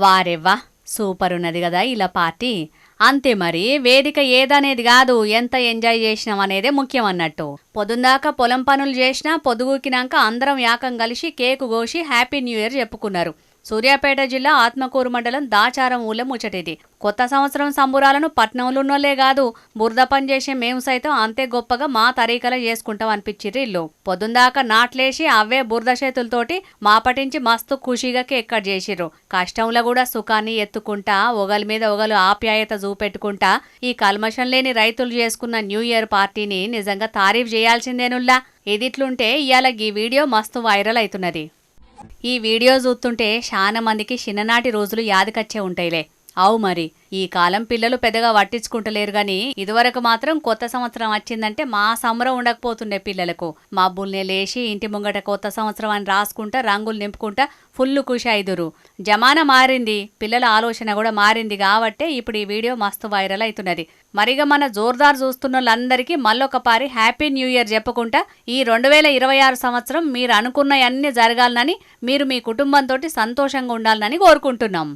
వారెవ్వా super ఉన్నది కదా ఇలా పార్టీ. అంతే మరి, వేదిక ఏదనేది కాదు, ఎంత ఎంజాయ్ చేసినాం అనేదే ముఖ్యం అన్నట్టు. పొద్దుందాకా పొలం పనులు చేసినా పొద్దుగూకినాక అందరం యాకం కలిసి కేకు కోసి హ్యాపీ న్యూ ఇయర్ చెప్పుకున్నారు. సూర్యాపేట జిల్లా ఆత్మకూరు మండలం దాచారం ఊళ్ళో ముచ్చటిది. కొత్త సంవత్సరం సంబురాలను పట్నంలోన్నోళ్లే కాదు, బురద పని చేసే మేము సైతం అంతే గొప్పగా మా తరీకల చేసుకుంటాం అనిపించిర్రు ఇల్లు. పొద్దుందాకా నాట్లేసి అవే బురద చేతులతోటి మాపటించి మస్తు ఖుషీగా కేక్ కట్ చేసిర్రు. కష్టంలో కూడా సుఖాన్ని ఎత్తుకుంటా, ఒగలి మీద ఒగలు ఆప్యాయత చూపెట్టుకుంటా ఈ కల్మషం లేని రైతులు చేసుకున్న న్యూ ఇయర్ పార్టీని నిజంగా తారీఫ్ చేయాల్సిందేనుల్లా. ఇదిట్లుంటే ఇయాల ఈ వీడియో మస్తు వైరల్ అవుతున్నది. ఈ వీడియో చూస్తుంటే చాలా మందికి చిన్ననాటి రోజులు యాదకచ్చే ఉంటాయిలే. అవు మరి, ఈ కాలం పిల్లలు పెద్దగా పట్టించుకుంటలేరు గాని ఇదివరకు మాత్రం కొత్త సంవత్సరం వచ్చిందంటే మా సంబరం ఉండకపోతుండే పిల్లలకు. మబ్బుల్నే లేచి ఇంటి ముంగట కొత్త సంవత్సరం అని రాసుకుంటా రంగులు నింపుకుంటా ఫుల్లు ఖుషి అయిదురు. జమానా మారింది, పిల్లల ఆలోచన కూడా మారింది కాబట్టే ఇప్పుడు ఈ వీడియో మస్తు వైరల్ అవుతున్నది. మరిగా మన జోర్దార్ చూస్తున్న వాళ్ళందరికీ మళ్ళొకపారి హ్యాపీ న్యూ ఇయర్ చెప్పుకుంటా ఈ 2026 సంవత్సరం మీరు అనుకున్నవన్నీ జరగాలనని, మీరు మీ కుటుంబంతో సంతోషంగా ఉండాలని కోరుకుంటున్నాం.